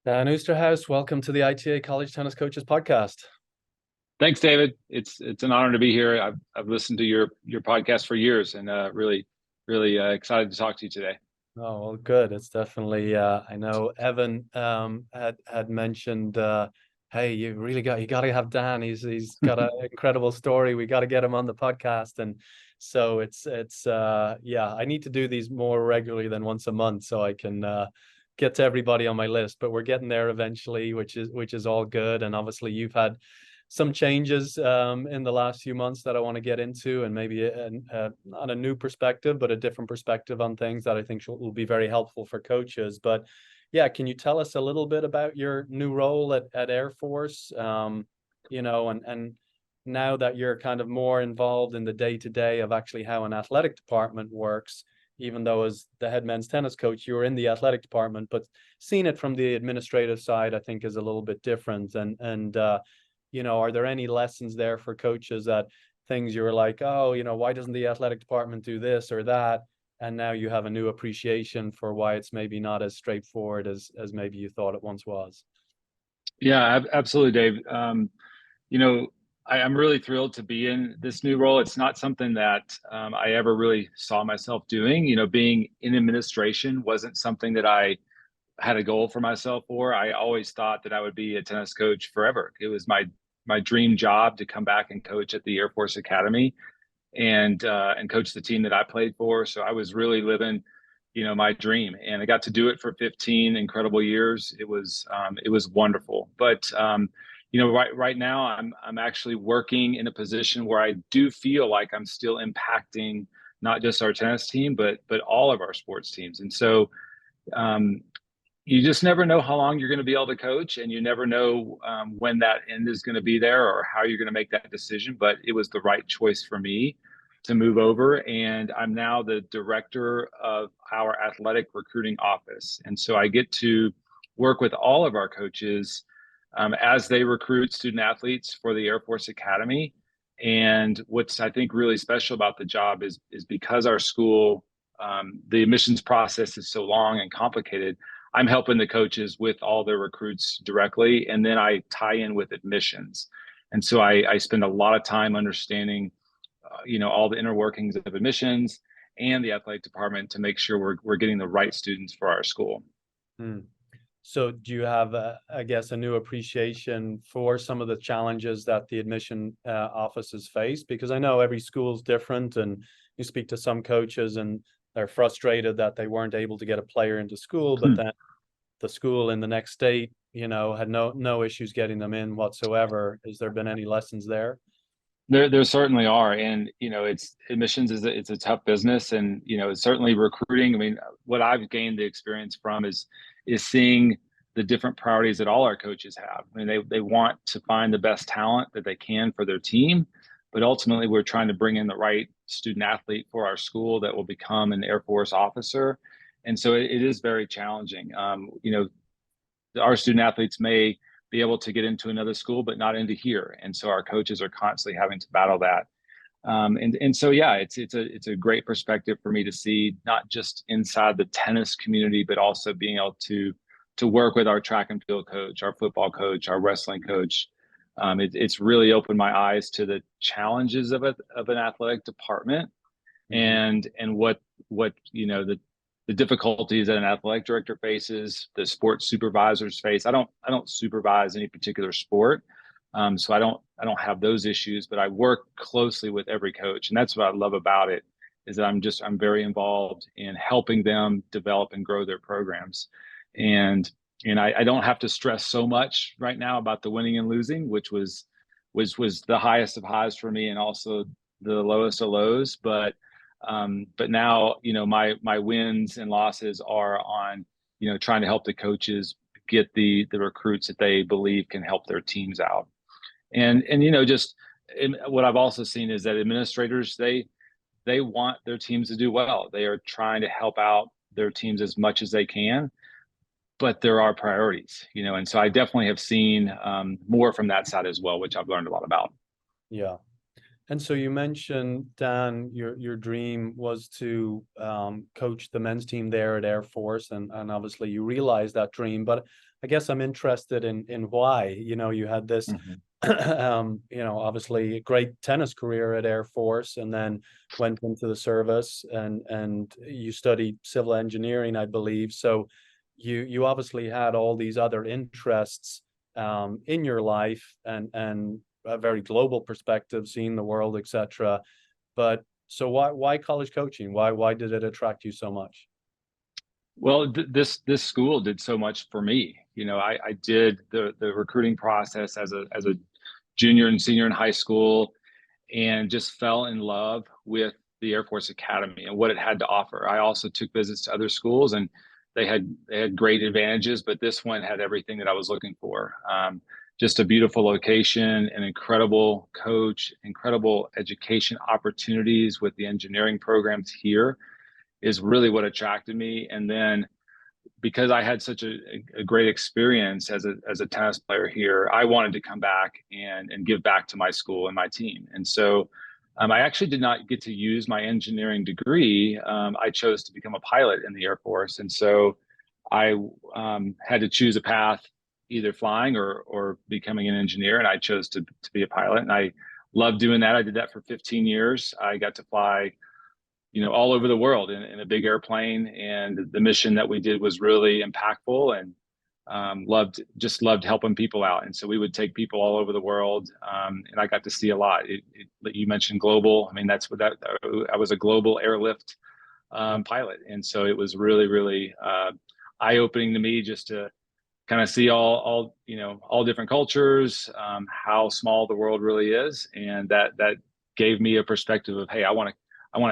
Dan Oosterhous, welcome to the ITA College Tennis Coaches Podcast. Thanks, David. It's an honor to be here. I've listened to your podcast for years, and really excited to talk to you today. Oh, well, good. It's definitely I know Evan had mentioned hey, you got to have Dan. He's got an incredible story. We got to get him on the podcast. And so it's yeah, I need to do these more regularly than once a month so I can get to everybody on my list, but we're getting there eventually, which is all good. And obviously you've had some changes in the last few months that I want to get into, and maybe not a new perspective, but a different perspective on things that I think will be very helpful for coaches. But yeah, can you tell us a little bit about your new role at Air Force? And now that you're kind of more involved in the day-to-day of actually how an athletic department works, even though as the head men's tennis coach, you were in the athletic department, but seeing it from the administrative side, I think is a little bit different. Are there any lessons there for coaches, that things you were like, oh, why doesn't the athletic department do this or that? And now you have a new appreciation for why it's maybe not as straightforward as maybe you thought it once was. Yeah, absolutely, Dave. You know, I'm really thrilled to be in this new role. It's not something that I ever really saw myself doing. Being in administration wasn't something that I had a goal for myself for. I always thought that I would be a tennis coach forever. It was my dream job to come back and coach at the Air Force Academy and coach the team that I played for. So I was really living, my dream, and I got to do it for 15 incredible years. It was wonderful. But right now I'm actually working in a position where I do feel like I'm still impacting not just our tennis team, but all of our sports teams. And so um, you just never know how long you're going to be able to coach, and you never know when that end is going to be there or how you're going to make that decision. But it was the right choice for me to move over, and I'm now the director of our athletic recruiting office. And so I get to work with all of our coaches as they recruit student athletes for the Air Force Academy. And what's, I think, really special about the job is because our school, the admissions process is so long and complicated. I'm helping the coaches with all their recruits directly, and then I tie in with admissions. And so I spend a lot of time understanding, all the inner workings of admissions and the athletic department to make sure we're getting the right students for our school. Hmm. So do you have, I guess, a new appreciation for some of the challenges that the admission offices face? Because I know every school's different, and you speak to some coaches and they're frustrated that they weren't able to get a player into school, but then the school in the next state, had no issues getting them in whatsoever. Has there been any lessons there? There certainly are, and it's admissions it's a tough business, and it's certainly recruiting. I mean, what I've gained the experience from is seeing the different priorities that all our coaches have. I mean, they want to find the best talent that they can for their team, but ultimately we're trying to bring in the right student athlete for our school that will become an Air Force officer, and so it is very challenging. Our student athletes may be able to get into another school, but not into here. And so our coaches are constantly having to battle that. And so yeah, it's a great perspective for me to see, not just inside the tennis community, but also being able to work with our track and field coach, our football coach, our wrestling coach. It's really opened my eyes to the challenges of an athletic department, Mm-hmm. and what the difficulties that an athletic director faces, the sports supervisors face. I don't supervise any particular sport, so I don't have those issues. But I work closely with every coach, and that's what I love about it. Is that I'm very involved in helping them develop and grow their programs, and I don't have to stress so much right now about the winning and losing, which was the highest of highs for me, and also the lowest of lows. But now, my wins and losses are on, trying to help the coaches get the recruits that they believe can help their teams out. And just what I've also seen is that administrators, they want their teams to do well. They are trying to help out their teams as much as they can, but there are priorities, and so I definitely have seen more from that side as well, which I've learned a lot about. Yeah. And so you mentioned, Dan, your dream was to coach the men's team there at Air Force, and obviously you realized that dream. But I guess I'm interested in why. You know, you had this, Mhm. obviously a great tennis career at Air Force, and then went into the service, and you studied civil engineering, I believe. So you obviously had all these other interests in your life, and a very global perspective, seeing the world, etc. But so why college coaching? Why did it attract you so much? Well, this school did so much for me. You know, I did the recruiting process as a junior and senior in high school, and just fell in love with the Air Force Academy and what it had to offer. I also took visits to other schools, and they had great advantages, but this one had everything that I was looking for. Just a beautiful location, an incredible coach, incredible education opportunities with the engineering programs here is really what attracted me. And then because I had such a great experience as a tennis player here, I wanted to come back and give back to my school and my team. And so I actually did not get to use my engineering degree. I chose to become a pilot in the Air Force. And so I had to choose a path, either flying or becoming an engineer. And I chose to be a pilot. And I loved doing that. I did that for 15 years. I got to fly all over the world in a big airplane. And the mission that we did was really impactful, and loved helping people out. And so we would take people all over the world, and I got to see a lot. You mentioned global. I mean, that's what that I was a global airlift pilot, and so it was really, really eye opening to me just to kind of see all different cultures, how small the world really is, and that gave me a perspective of, hey, I want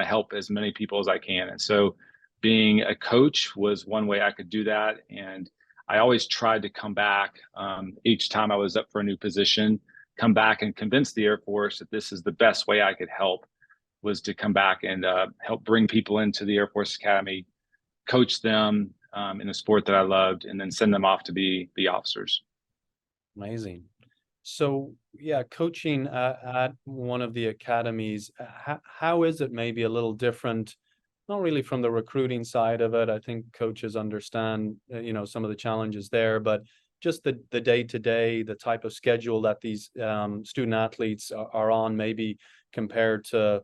to help as many people as I can. And so being a coach was one way I could do that. And I always tried to come back, each time I was up for a new position, come back and convince the Air Force that this is the best way I could help, was to come back and help bring people into the Air Force Academy, coach them in a sport that I loved, and then send them off to be officers. Amazing. So yeah, coaching at one of the academies, how is it maybe a little different? Not really from the recruiting side of it. I think coaches understand, some of the challenges there, but just the day to day, the type of schedule that these student athletes are on, maybe compared to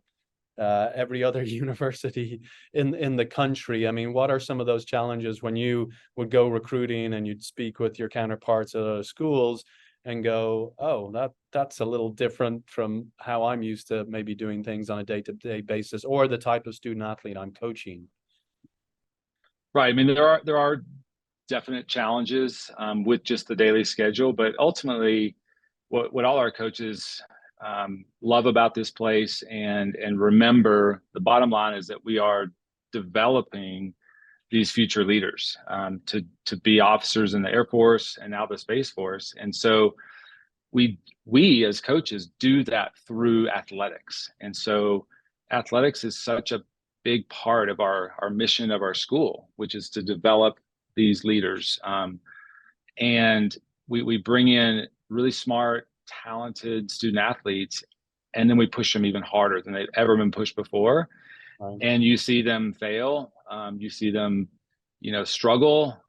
every other university in the country. I mean, what are some of those challenges when you would go recruiting and you'd speak with your counterparts at other schools and go, oh, that's a little different from how I'm used to maybe doing things on a day-to-day basis, or the type of student athlete I'm coaching? Right. I mean, there are definite challenges with just the daily schedule, but ultimately, what all our coaches love about this place, and remember, the bottom line is that we are developing these future leaders, to be officers in the Air Force and now the Space Force. And so we as coaches do that through athletics. And so athletics is such a big part of our mission of our school, which is to develop these leaders. And we bring in really smart, talented student athletes, and then we push them even harder than they've ever been pushed before. Right. And you see them fail. You see them, struggle.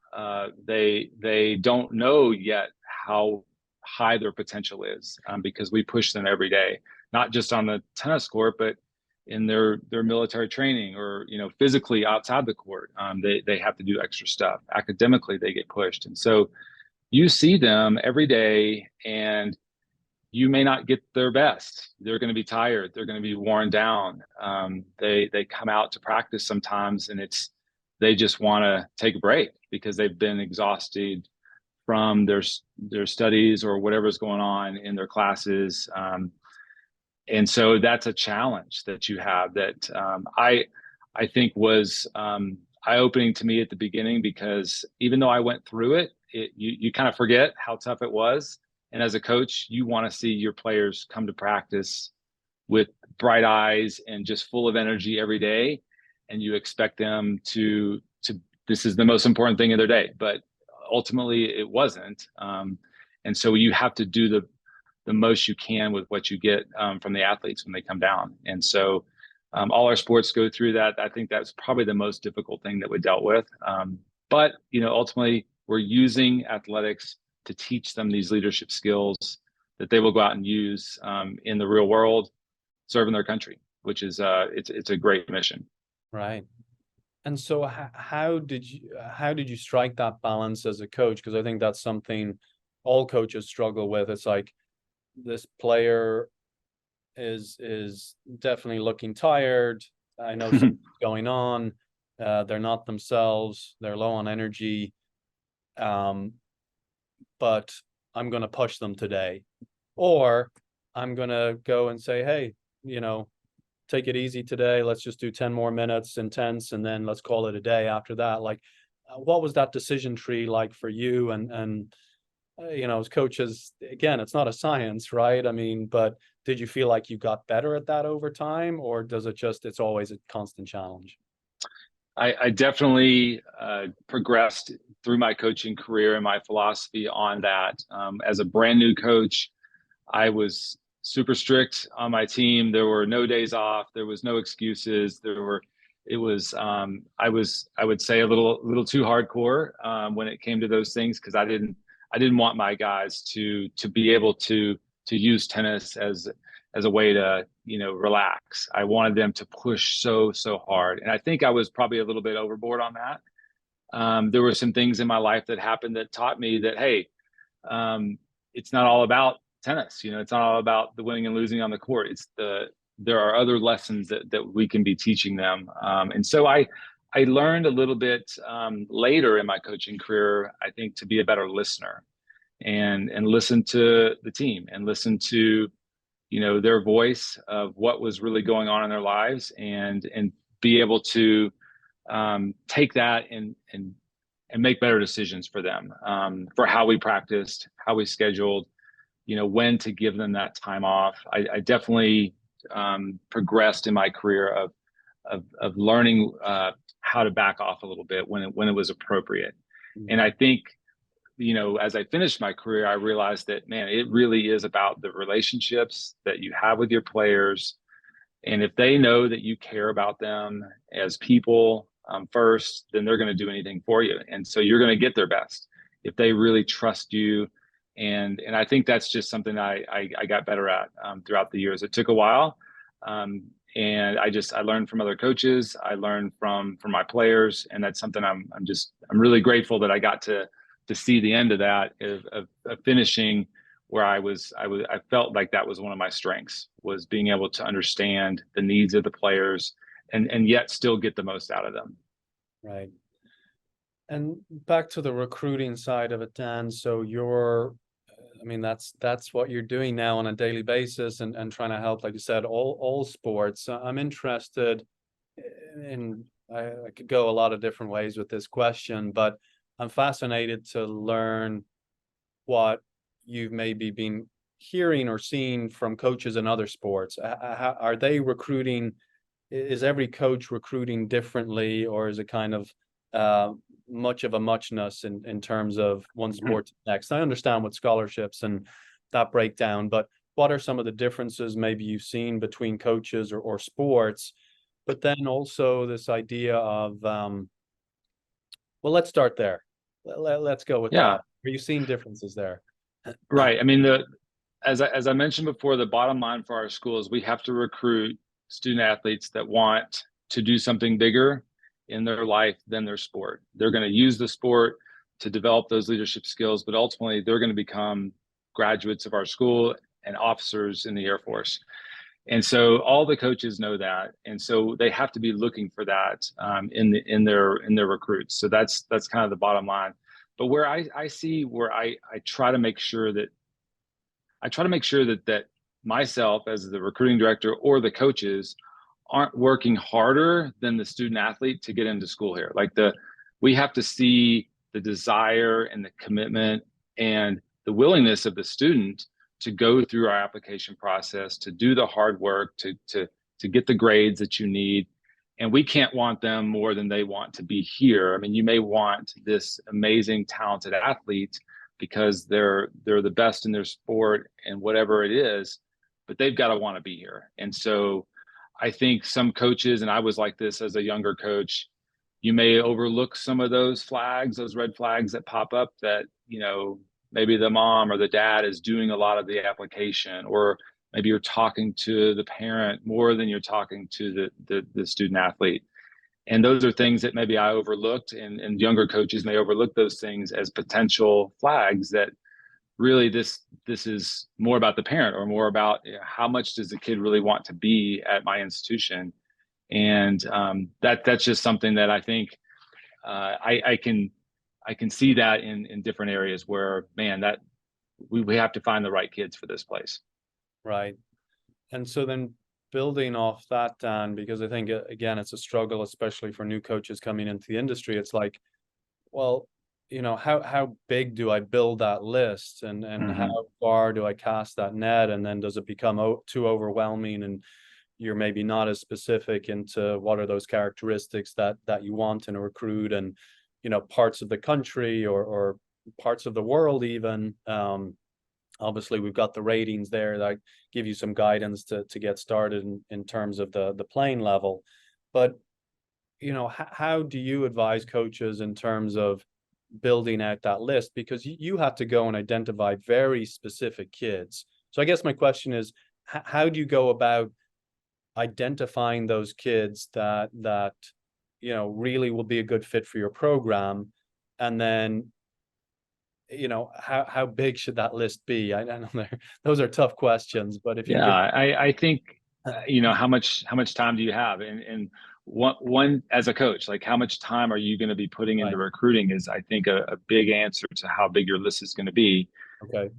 They don't know yet how high their potential is, because we push them every day, not just on the tennis court, but in their military training, or physically outside the court. They have to do extra stuff. Academically, they get pushed, and so you see them every day, and you may not get their best. They're going to be tired. They're going to be worn down. They come out to practice sometimes, and they just want to take a break because they've been exhausted from their studies or whatever's going on in their classes. And so that's a challenge that you have that I think was eye opening to me at the beginning, because even though I went through it, you kind of forget how tough it was. And as a coach, you want to see your players come to practice with bright eyes and just full of energy every day, and you expect them to this is the most important thing of their day. But ultimately, it wasn't. And so you have to do the most you can with what you get from the athletes when they come down. And so all our sports go through that. I think that's probably the most difficult thing that we dealt with. But ultimately, we're using athletics to teach them these leadership skills that they will go out and use in the real world, serving their country, which is it's a great mission. Right. And so how did you strike that balance as a coach? Because I think that's something all coaches struggle with. It's like this player is definitely looking tired. I know something's going on. They're not themselves. They're low on energy. Um, but I'm going to push them today. Or I'm going to go and say, hey, take it easy today. Let's just do 10 more minutes intense, and then let's call it a day after that. Like, what was that decision tree like for you? And as coaches, again, it's not a science, right? I mean, but did you feel like you got better at that over time, or does it's always a constant challenge? I definitely progressed through my coaching career and my philosophy on that. As a brand new coach, I was super strict on my team. There were no days off. There was no excuses. It was, I would say, a little too hardcore when it came to those things, because I didn't want my guys to be able to use tennis as a way to relax. I wanted them to push so hard, and I think I was probably a little bit overboard on that. There were some things in my life that happened that taught me that, hey, it's not all about tennis. It's not all about the winning and losing on the court. There are other lessons that we can be teaching them. And so I learned a little bit later in my coaching career, I think, to be a better listener and listen to the team and listen to their voice of what was really going on in their lives, and be able to take that and make better decisions for them, for how we practiced, how we scheduled, when to give them that time off. I definitely progressed in my career of learning how to back off a little bit when it was appropriate. And I think, as I finished my career, I realized that, man, it really is about the relationships that you have with your players. And if they know that you care about them as people first, then they're going to do anything for you. And so you're going to get their best if they really trust you. And I think that's just something I got better at throughout the years. It took a while. And I learned from other coaches. I learned from my players. And that's something I'm really grateful that I got to see the end of that, of finishing where I felt like that was one of my strengths, was being able to understand the needs of the players and yet still get the most out of them. Right. And back to the recruiting side of it, Dan. So that's what you're doing now on a daily basis, and trying to help, like you said, all sports. I'm interested in, I could go a lot of different ways with this question, but I'm fascinated to learn what you've maybe been hearing or seeing from coaches in other sports. Are they recruiting? Is every coach recruiting differently, or is it kind of much of a muchness in terms of one sport to the next? I understand with scholarships and that breakdown, but what are some of the differences maybe you've seen between coaches or sports? But then also this idea of, well, let's start there. Let's go with Yeah, that. Are you seeing differences there? right. I mean, as I mentioned before, the bottom line for our school is we have to recruit student athletes that want to do something bigger in their life than their sport. They're going to use the sport to develop those leadership skills, but ultimately they're going to become graduates of our school and officers in the Air Force. And so all the coaches know that, and so they have to be looking for that in their recruits. So that's kind of the bottom line. But where I see where I try to make sure that that myself as the recruiting director or the coaches aren't working harder than the student athlete to get into school here. We have to see the desire and the commitment and the willingness of the student to go through our application process, to do the hard work, to get the grades that you need. And we can't want them more than they want to be here. I mean, you may want this amazing, talented athlete, because they're the best in their sport and whatever it is, but they've got to want to be here. And so I think some coaches, and I was like this as a younger coach, you may overlook some of those flags, those red flags that pop up, that, maybe the mom or the dad is doing a lot of the application, or maybe you're talking to the parent more than you're talking to the student athlete. And those are things that maybe I overlooked, and younger coaches may overlook those things as potential flags that really this is more about the parent, or more about, how much does the kid really want to be at my institution. And that's just something that I think I can see that in different areas where, man, that we have to find the right kids for this place. Right. And so then building off that, Dan, because I think, again, it's a struggle, especially for new coaches coming into the industry. It's like, well, how big do I build that list, and how far do I cast that net? And then does it become too overwhelming, and you're maybe not as specific into what are those characteristics that you want in a recruit, and parts of the country, or parts of the world even. Obviously, we've got the ratings there that give you some guidance to get started in terms of the playing level. But how do you advise coaches in terms of building out that list? Because you had to go and identify very specific kids. So I guess my question is, how do you go about identifying those kids that really will be a good fit for your program? And then how big should that list be? I know those are tough questions, but if you could. I think how much time do you have, and one as a coach, like, how much time are you going to be putting into recruiting is, I think, a big answer to how big your list is going to be. Okay.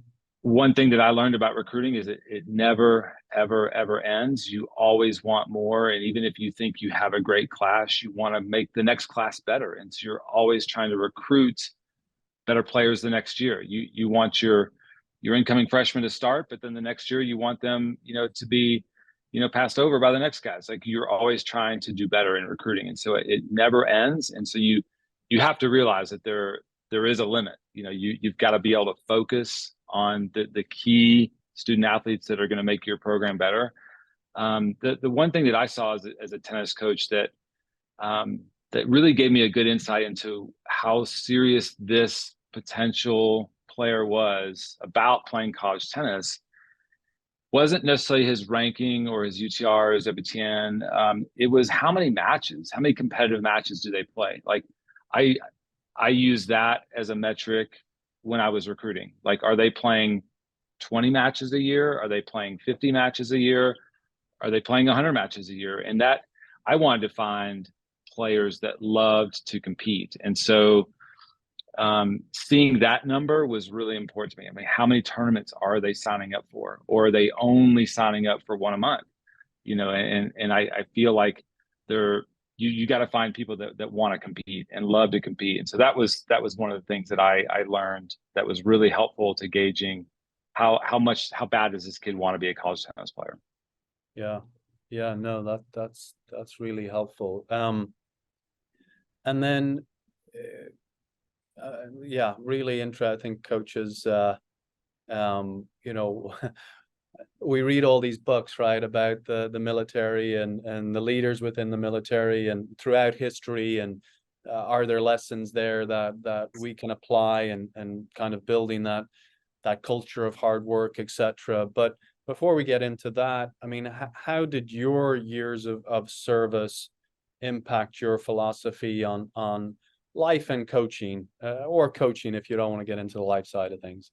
One thing that I learned about recruiting is it never, ever, ever ends. You always want more. And even if you think you have a great class, you want to make the next class better. And so you're always trying to recruit better players the next year. You want your incoming freshmen to start, but then the next year you want them, to be, passed over by the next guys. Like, you're always trying to do better in recruiting. And so it never ends. And so you have to realize that there is a limit. You've got to be able to focus on the key student athletes that are going to make your program better. The one thing that I saw as a tennis coach that really gave me a good insight into how serious this potential player was about playing college tennis wasn't necessarily his ranking or his UTR or his WTN. It was how many competitive matches do they play? Like, I use that as a metric when I was recruiting. Like, are they playing 20 matches a year? Are they playing 50 matches a year? Are they playing 100 matches a year? And that, I wanted to find players that loved to compete. And so seeing that number was really important to me. I mean, how many tournaments are they signing up for? Or are they only signing up for one a month? And I feel like you got to find people that want to compete and love to compete. And so that was one of the things that I learned that was really helpful to gauging how bad does this kid want to be a college tennis player. Yeah, no, that's really helpful. And then really interesting. I think coaches, we read all these books, right, about the military and the leaders within the military and throughout history, and are there lessons there that we can apply, and kind of building that culture of hard work, etc. But before we get into that, I mean, how did your years of service impact your philosophy on life and coaching, or coaching if you don't want to get into the life side of things?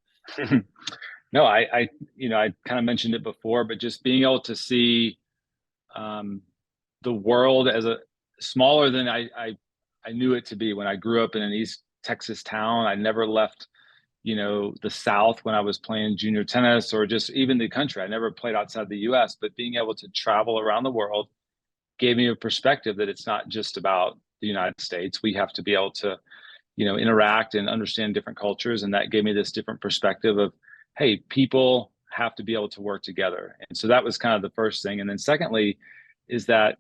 No, I kind of mentioned it before, but just being able to see the world as a smaller than I knew it to be. When I grew up in an East Texas town, I never left, the South when I was playing junior tennis, or just even the country. I never played outside the US, but being able to travel around the world gave me a perspective that it's not just about the United States. We have to be able to, interact and understand different cultures. And that gave me this different perspective of, hey, people have to be able to work together. And so that was kind of the first thing. And then secondly is that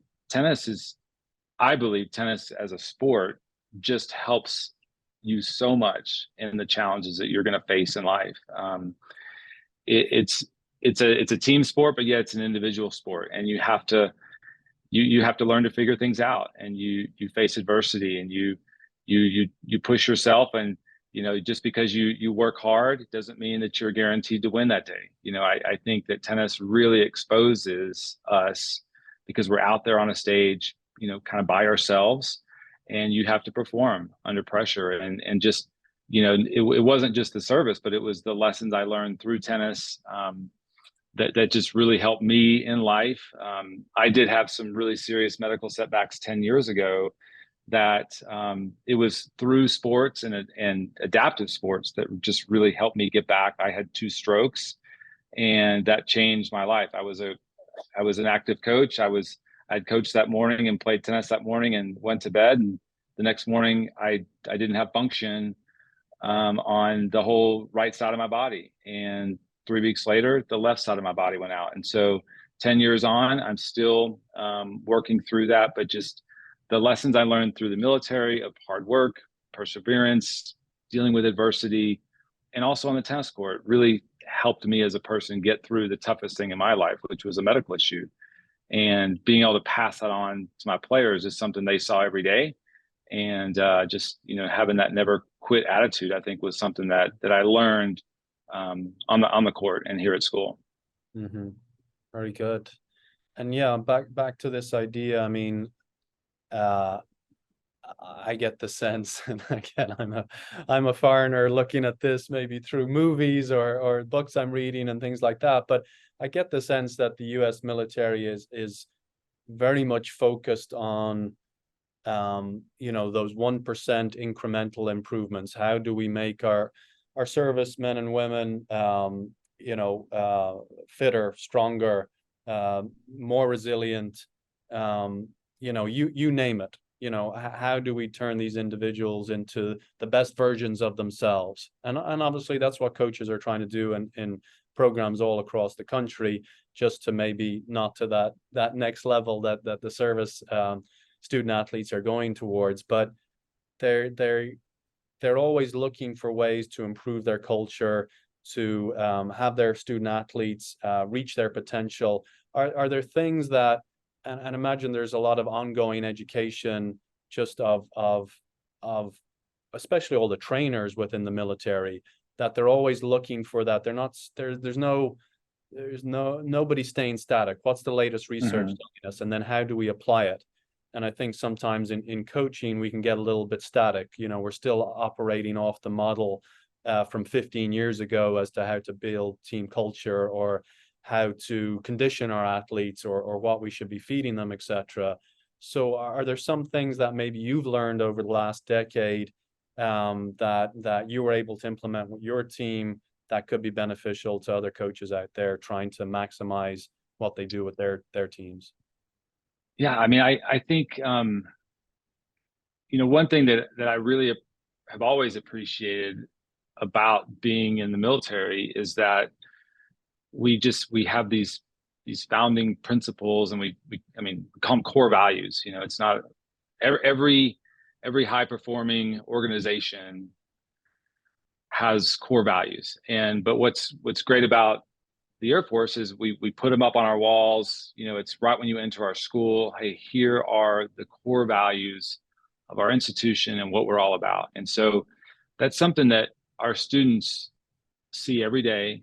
I believe tennis as a sport just helps you so much in the challenges that you're going to face in life. It, it's it's a team sport, but yet it's an individual sport, and you have to learn to figure things out, and you face adversity, and you push yourself, and just because you work hard doesn't mean that you're guaranteed to win that day. I think that tennis really exposes us because we're out there on a stage, kind of by ourselves, and you have to perform under pressure, and just it wasn't just the service, but it was the lessons I learned through tennis. That just really helped me in life. I did have some really serious medical setbacks 10 years ago that it was through sports and adaptive sports that just really helped me get back. I had 2 strokes, and that changed my life. I was an active coach. I'd coached that morning and played tennis that morning and went to bed. And the next morning I didn't have function on the whole right side of my body. And 3 weeks later, the left side of my body went out. And so 10 years on, I'm still working through that. But just the lessons I learned through the military of hard work, perseverance, dealing with adversity, and also on the tennis court really helped me as a person get through the toughest thing in my life, which was a medical issue. And being able to pass that on to my players is something they saw every day. And just having that never quit attitude, I think, was something that I learned on the court and here at school. Mm-hmm. Very good. And yeah, back to this idea. I mean, I get the sense, and again, I'm a foreigner looking at this maybe through movies or books I'm reading and things like that. But I get the sense that the U.S. military is very much focused on those 1% incremental improvements. How do we make our servicemen and women fitter, stronger, more resilient, you name it. How do we turn these individuals into the best versions of themselves? And obviously that's what coaches are trying to do in programs all across the country, just to maybe not to that next level that the service student athletes are going towards, but they're always looking for ways to improve their culture, to have their student athletes reach their potential. Are there things that, and imagine there's a lot of ongoing education just of especially all the trainers within the military, that they're always looking for that. They're not there's nobody staying static. What's the latest research telling us, and then how do we apply it? And I think sometimes in coaching, we can get a little bit static. We're still operating off the model from 15 years ago as to how to build team culture, or how to condition our athletes, or what we should be feeding them, etc. So are there some things that maybe you've learned over the last decade that you were able to implement with your team that could be beneficial to other coaches out there trying to maximize what they do with their teams? Yeah, I mean, I think one thing that I really have always appreciated about being in the military is that we have these founding principles, and we call them core values. It's not every high performing organization has core values, but what's great about the Air Force is we put them up on our walls. It's right when you enter our school. Hey, here are the core values of our institution and what we're all about. And so that's something that our students see every day.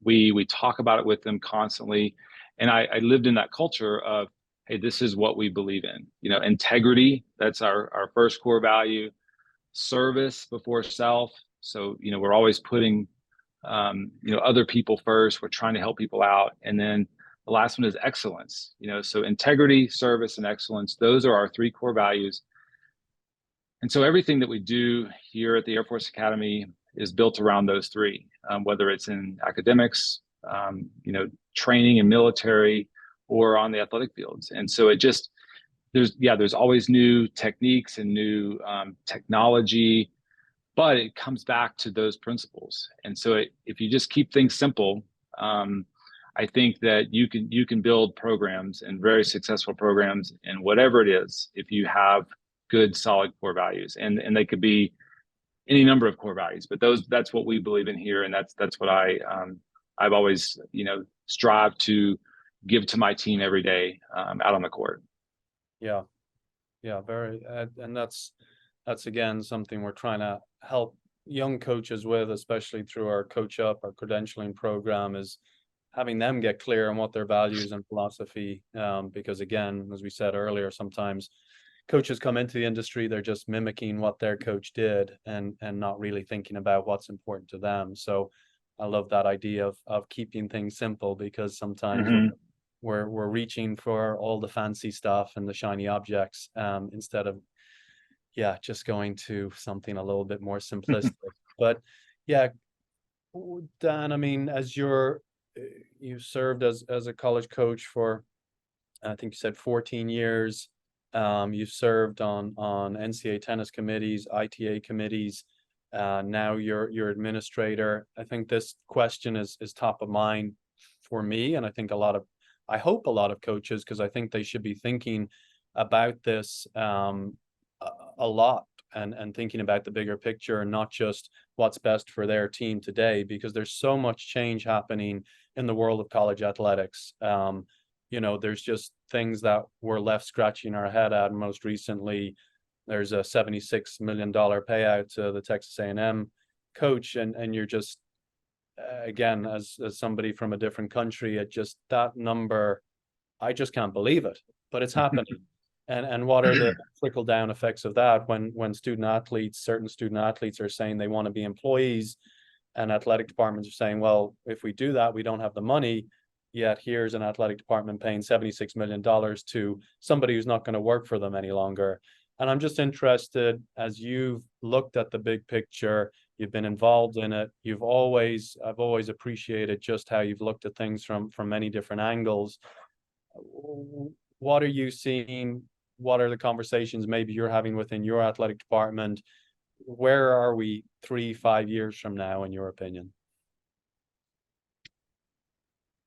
We talk about it with them constantly. And I lived in that culture of, hey, this is what we believe in. Integrity, that's our first core value. Service before self. So, we're always putting other people first. We're trying to help people out. And then the last one is excellence. So integrity, service, and excellence, those are our 3 core values. And so everything that we do here at the Air Force Academy is built around those 3, whether it's in academics, training in military, or on the athletic fields. And so there's always new techniques and new technology, but it comes back to those principles. And so if you just keep things simple, I think that you can build programs, and very successful programs, and whatever it is, if you have good, solid core values, and they could be any number of core values, but that's what we believe in here, and that's what I've always strive to give to my team every day out on the court. Yeah, yeah, very, and that's again something we're trying to help young coaches with, especially through our Coach Up, our credentialing program, is having them get clear on what their values and philosophy. Because again, as we said earlier, sometimes coaches come into the industry, they're just mimicking what their coach did and not really thinking about what's important to them. So I love that idea of keeping things simple, because sometimes Mm-hmm. we're reaching for all the fancy stuff and the shiny objects, instead of just going to something a little bit more simplistic. But yeah, Dan, I mean, you served as a college coach for, I think you said 14 years. You served on NCAA tennis committees, ITA committees. Now you're administrator. I think this question is top of mind for me, and I hope a lot of coaches, because I think they should be thinking about this a lot, and thinking about the bigger picture and not just what's best for their team today, because there's so much change happening in the world of college athletics. There's just things that we're left scratching our head at. Most recently, there's a $76 million payout to the Texas A&M coach, and you're just, again, as somebody from a different country, that number, I just can't believe it, but it's happening. And what are the trickle down effects of that when certain student athletes are saying they want to be employees, and athletic departments are saying, well, if we do that, we don't have the money. Yet here's an athletic department paying $76 million to somebody who's not going to work for them any longer. And I'm just interested, as you've looked at the big picture, you've been involved in it, I've always appreciated just how you've looked at things from many different angles. What are you seeing? What are the conversations maybe you're having within your athletic department? Where are we 3-5 years from now, in your opinion?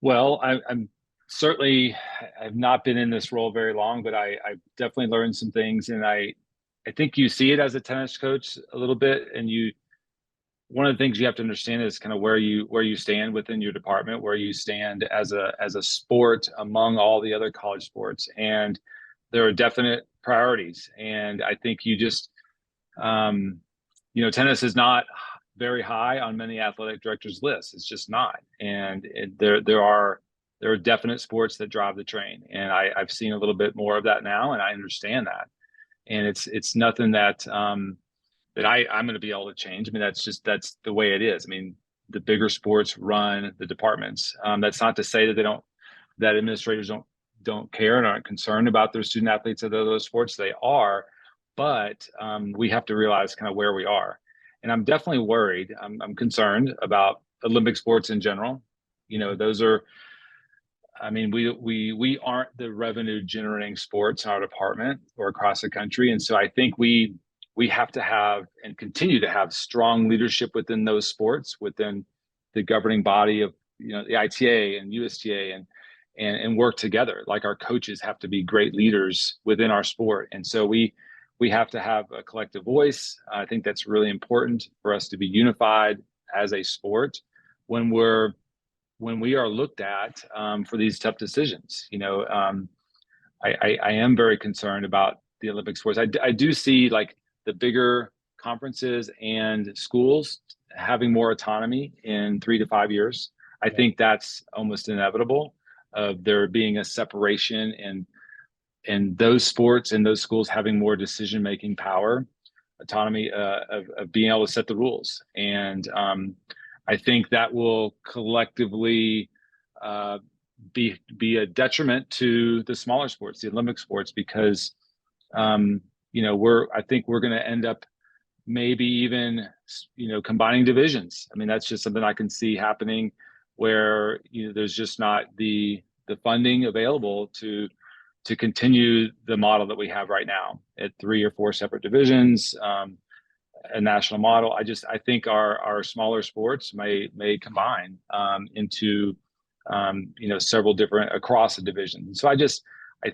Well, I'm certainly, I've not been in this role very long, but I've definitely learned some things, and I think you see it as a tennis coach a little bit, and one of the things you have to understand is kind of where you stand within your department, where you stand as a sport among all the other college sports, and there are definite priorities, and I think you just tennis is not very high on many athletic directors' lists. It's just not. And there are definite sports that drive the train. And I've seen a little bit more of that now, and I understand that. And it's nothing that that I'm going to be able to change. I mean, that's the way it is. I mean, the bigger sports run the departments. That's not to say that administrators don't care and aren't concerned about their student athletes of those sports. They are, but we have to realize kind of where we are. And I'm definitely worried. I'm concerned about Olympic sports in general. Those are. I mean, we aren't the revenue generating sports in our department or across the country, and so I think we have to have and continue to have strong leadership within those sports, within the governing body of the ITA and USTA, and work together. Like, our coaches have to be great leaders within our sport, and so we have to have a collective voice. I think that's really important for us to be unified as a sport when we are looked at for these tough decisions. I am very concerned about the Olympic sports. I do see, like, the bigger conferences and schools having more autonomy in 3 to 5 years. I think that's almost inevitable, of there being a separation and those sports and those schools having more decision-making power, autonomy, of being able to set the rules. And I think that will collectively be a detriment to the smaller sports, the Olympic sports, because I think we're going to end up maybe even combining divisions. I mean, that's just something I can see happening, where there's just not the funding available to continue the model that we have right now at 3 or 4 separate divisions, a national model. I think our smaller sports may combine into several different across the division. So I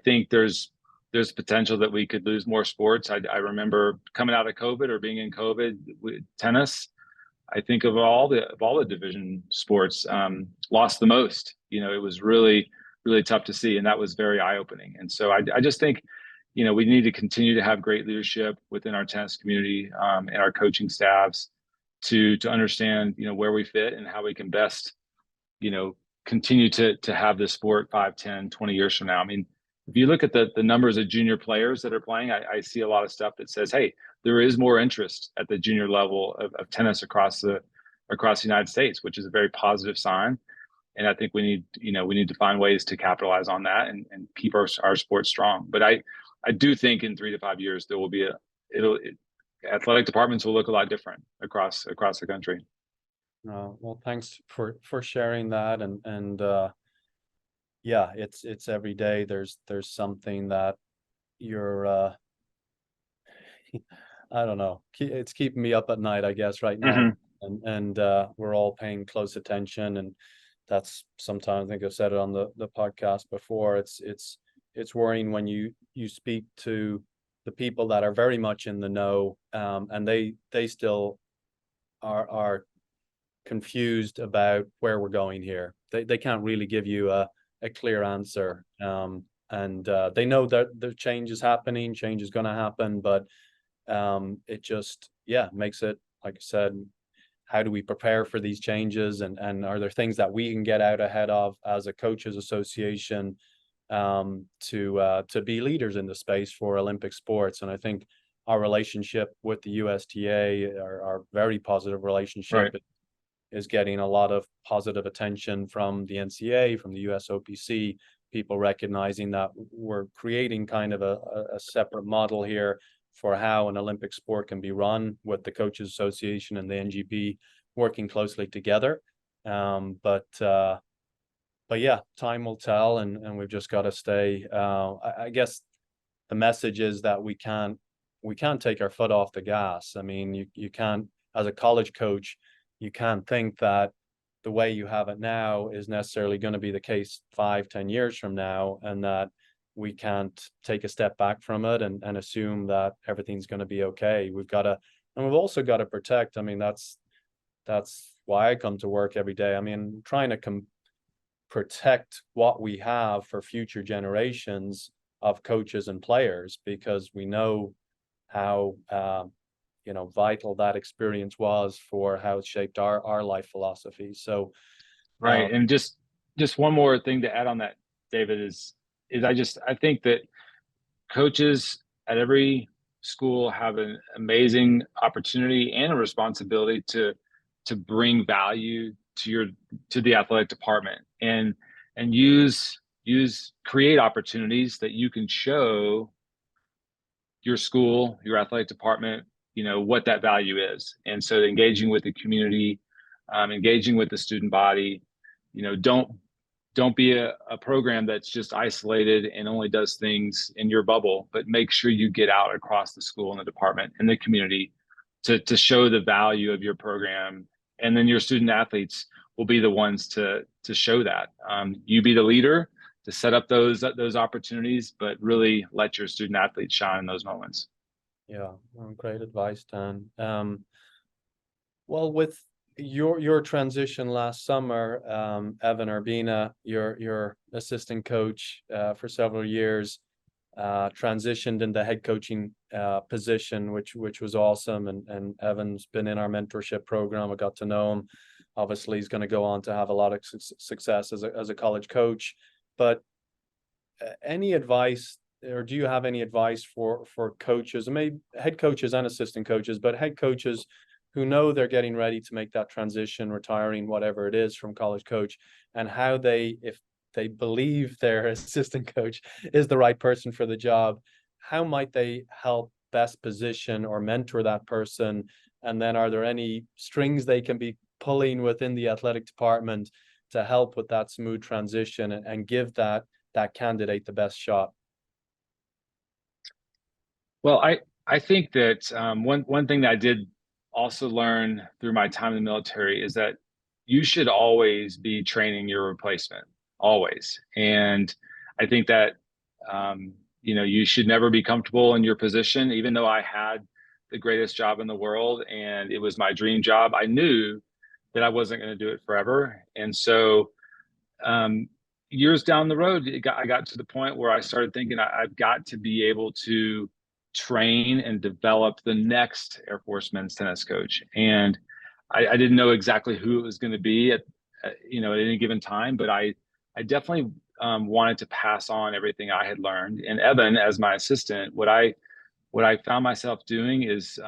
think there's there's potential that we could lose more sports. I remember coming out of COVID or being in COVID with tennis. I think of all the division sports, lost the most. You know, it was really tough to see, and that was very eye opening. And so I just think, you know, we need to continue to have great leadership within our tennis community, and our coaching staffs to understand, you know, where we fit and how we can best, you know, continue to have this sport 5, 10, 20 years from now. I mean, if you look at the numbers of junior players that are playing, I see a lot of stuff that says, hey, there is more interest at the junior level of tennis across the United States, which is a very positive sign. And I think we need, you know, we need to find ways to capitalize on that and keep our sport strong. But I do think in 3 to 5 years there will be athletic departments will look a lot different across the country. Well, thanks for sharing that, and yeah, it's every day there's something that you're I don't know, it's keeping me up at night, I guess, right now, Mm-hmm. and we're all paying close attention, and that's sometimes, I think I've said it on the podcast before, it's worrying when you speak to the people that are very much in the know, and they still are confused about where we're going here. They can't really give you a clear answer. And they know that the change is happening, change is going to happen, but it just, yeah, makes it, like I said, how do we prepare for these changes? And are there things that we can get out ahead of as a coaches association, to be leaders in the space for Olympic sports? And I think our relationship with the USTA, our very positive relationship, Right. is getting a lot of positive attention from the NCA, from the USOPC, people recognizing that we're creating kind of a separate model here for how an Olympic sport can be run, with the Coaches Association and the NGB working closely together. But yeah, time will tell, and we've just got to stay. I guess the message is that we can't take our foot off the gas. I mean, you can't, as a college coach, you can't think that the way you have it now is necessarily going to be the case 5, 10 years from now, and that we can't take a step back from it and assume that everything's going to be okay. And we've also got to protect. I mean, that's why I come to work every day. I mean, trying to protect what we have for future generations of coaches and players, because we know how vital that experience was for how it shaped our life philosophy. So Right. And just one more thing to add on that, David, is I think that coaches at every school have an amazing opportunity and a responsibility to bring value to the athletic department, and create opportunities that you can show your school, your athletic department, you know, what that value is. And so engaging with the community, engaging with the student body, you know, don't be a program that's just isolated and only does things in your bubble, but make sure you get out across the school and the department and the community to show the value of your program. And then your student athletes will be the ones to show that. You be the leader to set up those opportunities, but really let your student athletes shine in those moments. yeah, great advice, Dan. Well, with your transition last summer, Evan Urbina, your assistant coach for several years, transitioned into head coaching position, which was awesome. And Evan's been in our mentorship program. I got to know him. Obviously, he's going to go on to have a lot of success as a college coach. But any advice, or do you have any advice for coaches, and maybe head coaches and assistant coaches, but head coaches who know they're getting ready to make that transition, retiring, whatever it is, from college coach, and how they, if they believe their assistant coach is the right person for the job, how might they help best position or mentor that person? And then are there any strings they can be pulling within the athletic department to help with that smooth transition and give that candidate the best shot? Well, I think that one thing that I did also learn through my time in the military is that you should always be training your replacement, always. And I think that you should never be comfortable in your position. Even though I had the greatest job in the world and it was my dream job, I knew that I wasn't going to do it forever. And so, um, years down the road, I got to the point where I started thinking I've got to be able to train and develop the next Air Force men's tennis coach. And I didn't know exactly who it was going to be at any given time, but I definitely wanted to pass on everything I had learned. And Evan, as my assistant, what I found myself doing is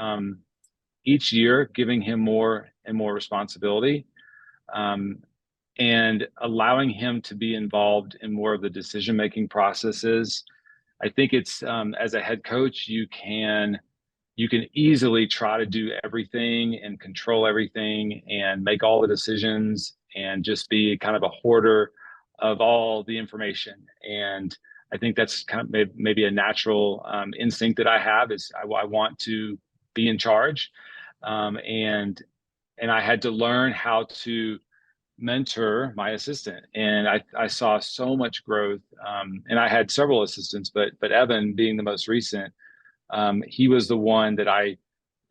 each year giving him more and more responsibility. Um, and allowing him to be involved in more of the decision making processes. I think it's as a head coach, you can easily try to do everything and control everything and make all the decisions and just be kind of a hoarder of all the information. And I think that's kind of maybe a natural instinct that I have is I want to be in charge, and I had to learn how to mentor my assistant, and I saw so much growth. And I had several assistants, but Evan being the most recent, he was the one that I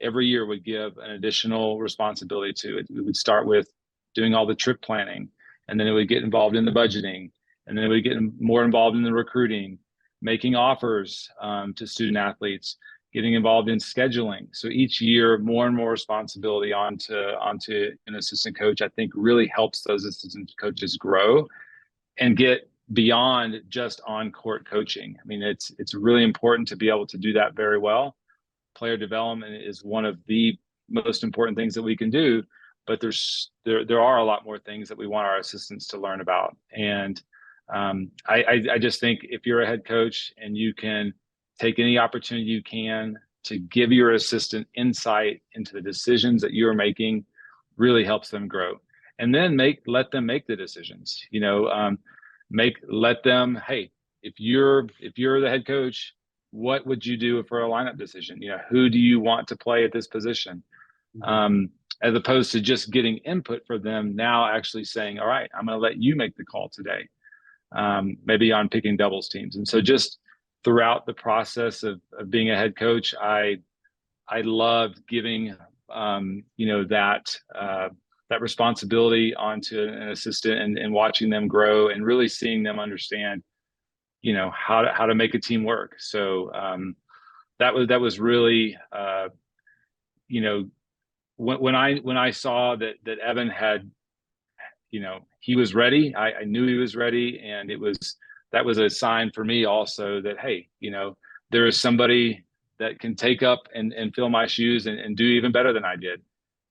every year would give an additional responsibility to. It would start with doing all the trip planning, and then it would get involved in the budgeting, and then it would get more involved in the recruiting, making offers to student athletes, getting involved in scheduling. So each year, more and more responsibility onto an assistant coach, I think really helps those assistant coaches grow and get beyond just on court coaching. I mean, it's really important to be able to do that very well. Player development is one of the most important things that we can do, but there are a lot more things that we want our assistants to learn about. And I just think if you're a head coach and you can take any opportunity you can to give your assistant insight into the decisions that you're making, really helps them grow. And then let them make the decisions. Let them, hey, if you're the head coach, what would you do for a lineup decision? Who do you want to play at this position? As opposed to just getting input for them, now actually saying, all right, I'm going to let you make the call today, maybe on picking doubles teams. And so just throughout the process of being a head coach, I loved giving that responsibility onto an assistant, and watching them grow and really seeing them understand how to make a team work. So that was really when I saw that Evan had, he was ready. I knew he was ready, and that was a sign for me also that, hey, there is somebody that can take up and fill my shoes and do even better than I did.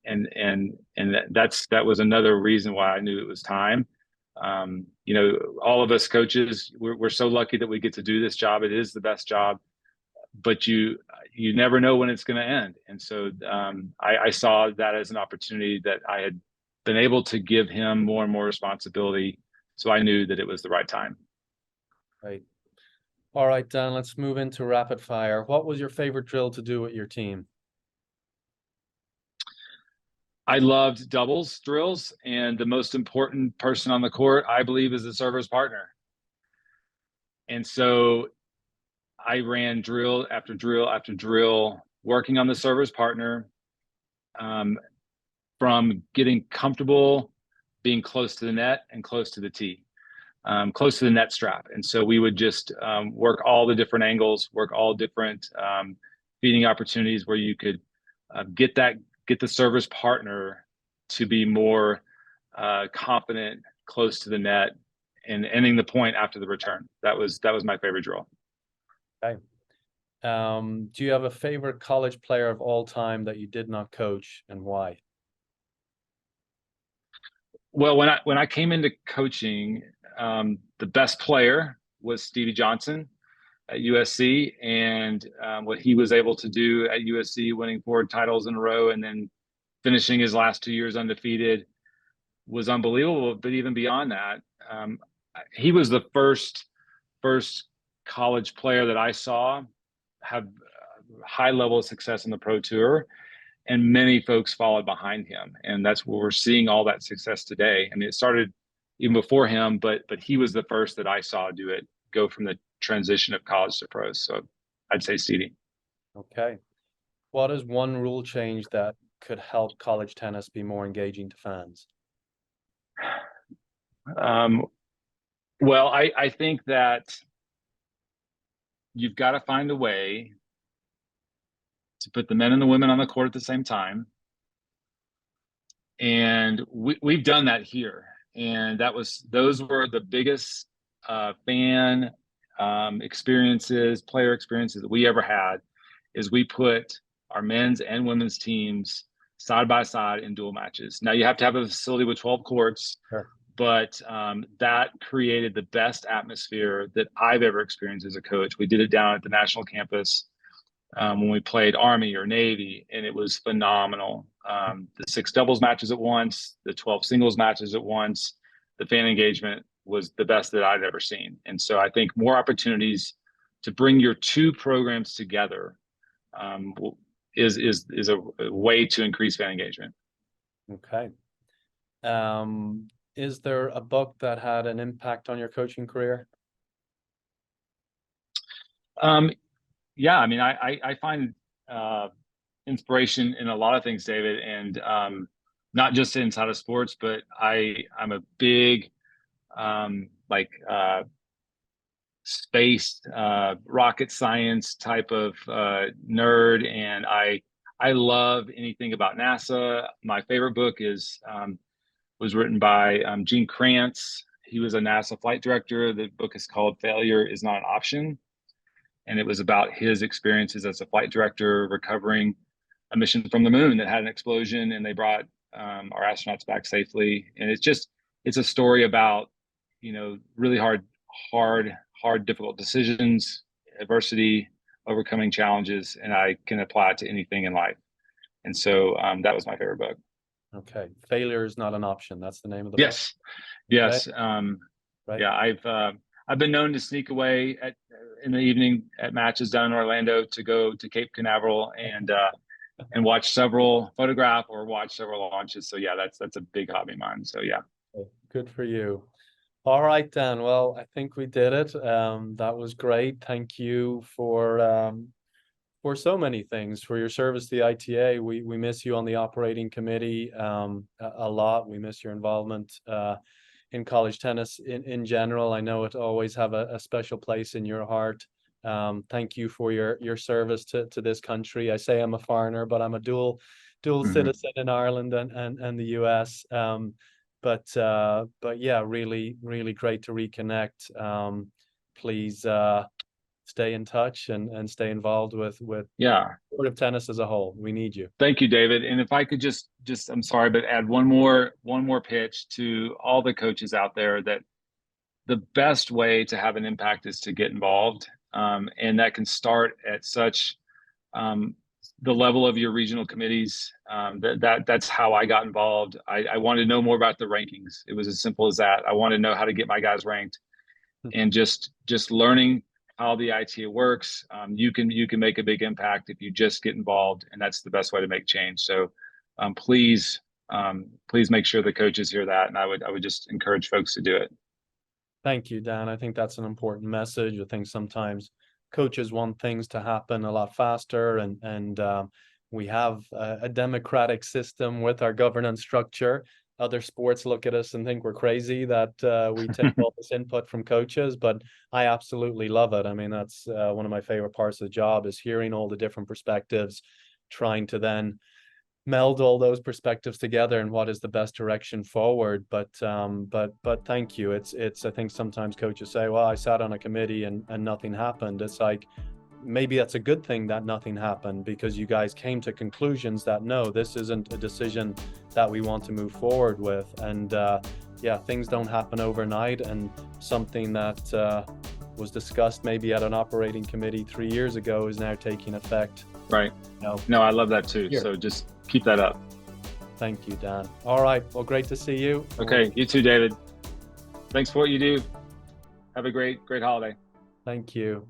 And that was another reason why I knew it was time. All of us coaches, we're so lucky that we get to do this job. It is the best job, but you never know when it's going to end. And so I saw that as an opportunity that I had been able to give him more and more responsibility. So I knew that it was the right time. Right. All right, Dan, let's move into rapid fire. What was your favorite drill to do with your team? I loved doubles drills, and the most important person on the court, I believe, is the server's partner. And so I ran drill after drill after drill, working on the server's partner, from getting comfortable being close to the net and close to the tee, close to the net strap. And so we would just work all the different angles, work all different feeding opportunities where you could get the server's partner to be more confident close to the net and ending the point after the return. That was my favorite drill. Okay. Do you have a favorite college player of all time that you did not coach, and why? Well, when I came into coaching, the best player was Stevie Johnson at USC, and what he was able to do at USC, winning 4 titles in a row and then finishing his last 2 years undefeated, was unbelievable. But even beyond that, he was the first college player that I saw have a high level of success in the Pro Tour, and many folks followed behind him, and that's where we're seeing all that success today. I mean, it started even before him, but he was the first that I saw do it, go from transition of college to pros. So I'd say seeding. Okay. What is one rule change that could help college tennis be more engaging to fans? Um, well, I think that you've got to find a way to put the men and the women on the court at the same time. And we've done that here. And those were the biggest fan experiences, player experiences that we ever had, is we put our men's and women's teams side by side in dual matches. Now you have to have a facility with 12 courts, Sure. but that created the best atmosphere that I've ever experienced as a coach. We did it down at the national campus when we played Army or Navy, and it was phenomenal. The 6 doubles matches at once, the 12 singles matches at once, the fan engagement was the best that I'd ever seen. And so I think more opportunities to bring your two programs together is a way to increase fan engagement. Okay. Is there a book that had an impact on your coaching career? Yeah, I mean, I find inspiration in a lot of things, David, and not just inside of sports, but I'm a big like space rocket science type of nerd, and I love anything about NASA. My favorite book was written by Gene Kranz. He was a NASA flight director. The book is called Failure is Not an Option, and it was about his experiences as a flight director recovering a mission from the moon that had an explosion, and they brought our astronauts back safely. And it's a story about, really hard, difficult decisions, adversity, overcoming challenges, and I can apply it to anything in life. And so that was my favorite book. Okay. Failure is not an option. That's the name of the book. Yes, yes. Okay. Right. Yeah, I've been known to sneak away in the evening at matches down in Orlando to go to Cape Canaveral and watch several, photograph or watch several launches. So yeah, that's a big hobby of mine. So yeah. Good for you. All right, Dan. Well, I think we did it. That was great. Thank you for so many things, for your service to the ITA. We miss you on the operating committee a lot. We miss your involvement in college tennis in general. I know it always have a special place in your heart. Thank you for your service to this country. I say I'm a foreigner, but I'm a dual citizen in Ireland and the US. But yeah, really great to reconnect. Please stay in touch and stay involved with Yeah. sport of tennis as a whole. We need you. Thank you, David. And if I could just I'm sorry, but add one more pitch to all the coaches out there, that the best way to have an impact is to get involved. And that can start at such the level of your regional committees. That's how I got involved. I wanted to know more about the rankings. It was as simple as that. I wanted to know how to get my guys ranked, and just learning how the ITA works. You can make a big impact if you just get involved, and that's the best way to make change. So please make sure the coaches hear that, and I would just encourage folks to do it. Thank you, Dan. I think that's an important message. I think sometimes coaches want things to happen a lot faster, and we have a democratic system with our governance structure. Other sports look at us and think we're crazy that we take all this input from coaches, but I absolutely love it. I mean, that's one of my favorite parts of the job, is hearing all the different perspectives, trying to then meld all those perspectives together and what is the best direction forward. But thank you. It's I think sometimes coaches say, well, I sat on a committee and nothing happened. It's like, maybe that's a good thing that nothing happened, because you guys came to conclusions that no, this isn't a decision that we want to move forward with. And yeah, things don't happen overnight, and something that was discussed maybe at an operating committee 3 years ago is now taking effect. Right. No, I love that too. Here. So just keep that up. Thank you, Dan. All right. Well, great to see you. Okay. You too, David. Thanks for what you do. Have a great holiday. Thank you.